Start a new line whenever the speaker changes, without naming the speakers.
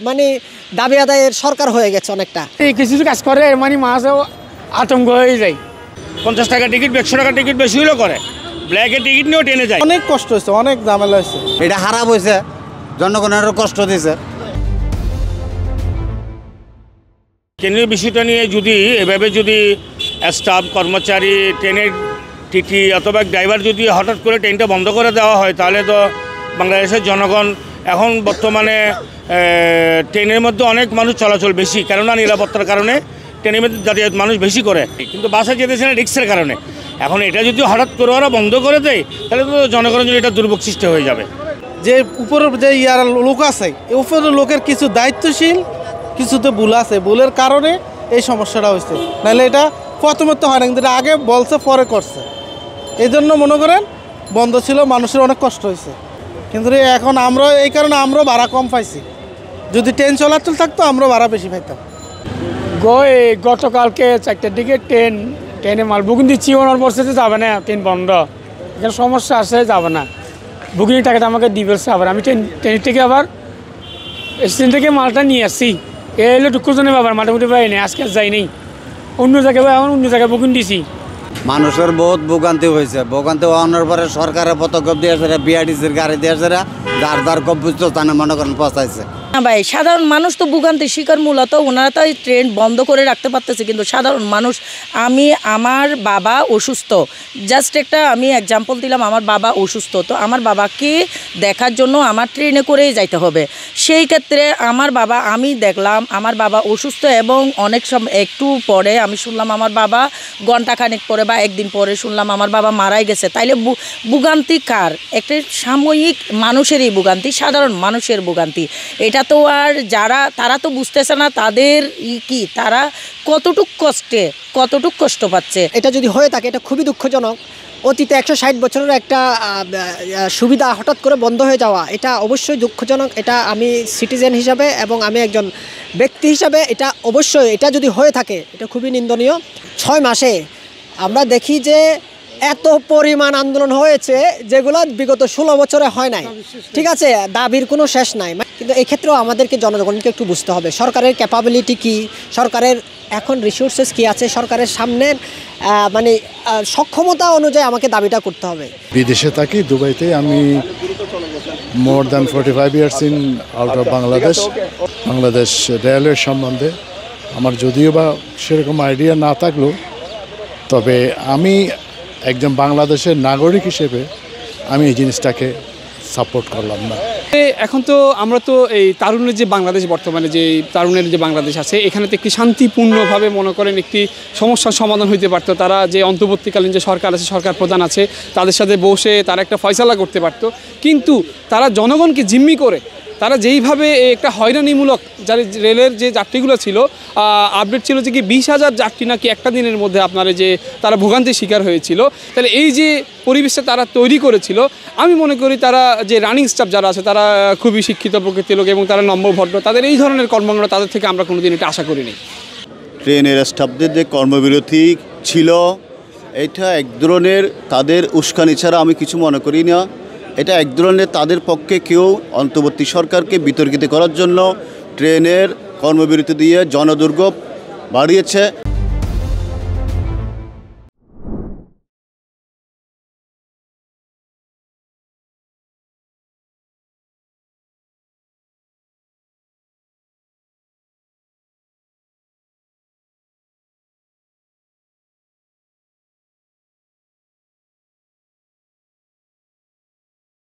মানে দাবি আদায়ের সরকার হয়ে গেছে অনেকটা।
এই কিছু কাজ করে মানে মাঝে আতঙ্ক হয়ে যায়।
50 টাকা টিকিট 100 টাকা টিকিট বেশি হলেও করে, ব্ল্যাকের টিকিট নিয়েও টেনে যায়।
অনেক কষ্ট হয়েছে, অনেক ঝামেলা হয়েছে।
এটা খারাপ হয়েছে, জনগণেরও কষ্ট দিয়েছে।
ট্রেনের বিষয়টা নিয়ে যদি এভাবে যদি স্টাফ কর্মচারী ট্রেনের টিটি অথবা ড্রাইভার যদি হঠাৎ করে ট্রেনটা বন্ধ করে দেওয়া হয়, তাহলে তো বাংলাদেশের জনগণ এখন বর্তমানে ট্রেনের মধ্যে অনেক মানুষ চলাচল বেশি, কেননা নিরাপত্তার কারণে ট্রেনের মধ্যে যাতায়াত মানুষ বেশি করে, কিন্তু বাসে যেতেছে না রিক্সের কারণে। এখন এটা যদি হঠাৎ করে ওরা বন্ধ করে দেয়, তাহলে তো জনগণের জন্য এটা দুর্ভোগ সৃষ্টি হয়ে যাবে।
যে উপরের যে লোক আছে, এই উপরের লোকের কিছু দায়িত্বশীল, কিছুতে ভুল আছে, ভুলের কারণে এই সমস্যাটা হয়েছে। নাহলে এটা প্রথমে তো হয় না, কিন্তু আগে বলছে পরে করছে, এই জন্য মনে করেন বন্ধ ছিল, মানুষের অনেক কষ্ট হয়েছে। কিন্তু এখন আমরা এই কারণে আমরা ভাড়া কম পাইছি, যদি ট্রেন চলাচল থাকতো আমরা ভাড়া বেশি পাইতাম।
গতকালকে 4টার দিকে ট্রেনে মাল বুকিং দিচ্ছি, ওনার পরিস্থিতি যাবে না, ট্রেন বন্ধ, এখানে সমস্যা আছে, যাবে না। বুকিং টাকাটা আমাকে দিয়ে বলছে, আবার আমি ট্রেন থেকে আবার স্টেশন থেকে মালটা নিয়ে আসছি, এলে টুকুজনের ব্যাপার, মোটামুটি পাইনি, আজকে যাইনি, অন্য জায়গায় এখন অন্য জায়গায় বুকিং দিছি।
মানুষের বহুত ভোগান্তি হয়েছে, ভোগান্তি হওয়ার পরে সরকারের পদক্ষেপ দিয়েছে, বিআরটিসির গাড়ি দিয়েছে, যার যার গভীর স্থানে মনে করেন পৌঁছাইছে।
না ভাই, সাধারণ মানুষ তো ভোগান্তির শিকার। মূলত ওনারা তো ট্রেন বন্ধ করে রাখতে পারতেছে, কিন্তু সাধারণ মানুষ, আমার বাবা অসুস্থ, জাস্ট একটা আমি এক্সাম্পল দিলাম, আমার বাবা অসুস্থ, তো আমার বাবাকে দেখার জন্য আমার ট্রেনে করেই যাইতে হবে। সেই ক্ষেত্রে আমি দেখলাম আমার বাবা অসুস্থ, এবং অনেক সময় একটু পরে আমি শুনলাম আমার বাবা ঘণ্টাখানেক পরে বা একদিন পরে শুনলাম আমার বাবা মারাই গেছে। তাইলে ভোগান্তি কার? একটা সাময়িক মানুষেরই ভোগান্তি, সাধারণ মানুষের ভোগান্তি। এটা তো আর তারা তো বুঝতেছে না তাদের তারা কতটুক কষ্ট পাচ্ছে।
এটা যদি হয়ে থাকে এটা খুবই দুঃখজনক। অতীতে 160 বছরের একটা সুবিধা হঠাৎ করে বন্ধ হয়ে যাওয়া, এটা অবশ্যই দুঃখজনক। এটা আমি সিটিজেন হিসাবে এবং আমি একজন ব্যক্তি হিসাবে এটা অবশ্যই, এটা যদি হয়ে থাকে এটা খুবই নিন্দনীয়। 6 মাসে আমরা দেখি যে এত পরিমাণ আন্দোলন হয়েছে, যেগুলো বিগত 16 বছরে হয় নাই। ঠিক আছে, দাবির কোনো শেষ নাই, কিন্তু এই ক্ষেত্রেও আমাদেরকে জনগণকে একটু বুঝতে হবে সরকারের ক্যাপাবিলিটি কি, সরকারের এখন রিসোর্সেস কি আছে, সরকারের সামনের মানে সক্ষমতা অনুযায়ী আমাকে দাবিটা করতে হবে।
বিদেশে থাকি, দুবাইতে। আমি more than 45 years in out of Bangladesh রেলওয়ের সম্বন্ধে আমার যদিও বা সেরকম আইডিয়া না থাকলেও, তবে আমি একজন বাংলাদেশের নাগরিক হিসেবে আমি এই জিনিসটাকে সাপোর্ট করলাম না।
এখন তো আমরা তো এই তারুণের যে বাংলাদেশ, বর্তমানে যে তারুণের যে বাংলাদেশ আছে, এখানে তো একটি শান্তিপূর্ণভাবে মনে করেন একটি সমস্যার সমাধান হইতে পারতো। তারা যে অন্তর্বর্তীকালীন যে সরকার আছে, সরকার প্রধান আছে, তাদের সাথে বসে তারা একটা ফয়সালা করতে পারতো। কিন্তু তারা জনগণকে জিম্মি করে, তারা যেইভাবে একটা হয়রানিমূলক, যার রেলের যে যাত্রীগুলো ছিল, আপডেট ছিল যে কি 20,000 যাত্রী নাকি একটা দিনের মধ্যে আপনারা যে তারা ভোগান্তির শিকার হয়েছিল। তাহলে এই যে পরিবেশটা তারা তৈরি করেছিল, আমি মনে করি তারা যে রানিং স্টাফ যারা আছে তারা খুবই শিক্ষিত প্রকৃতির লোক এবং তারা নম্রভদ্র, তাদের এই ধরনের কর্মকাণ্ড তাদের থেকে আমরা কোনোদিন এটা আশা করিনি।
ট্রেনের স্টাফদের যে কর্মবিরতি ছিল, এটা এক ধরনের তাদের উস্কানি ছাড়া আমি কিছু মনে করি না। এটা এক ধরনের তাদের পক্ষে কেউ অন্তর্বর্তী সরকারকে বিতর্কিত করার জন্য ট্রেনের কর্মবিরতি দিয়ে জনদুর্ভোগ বাড়িয়েছে।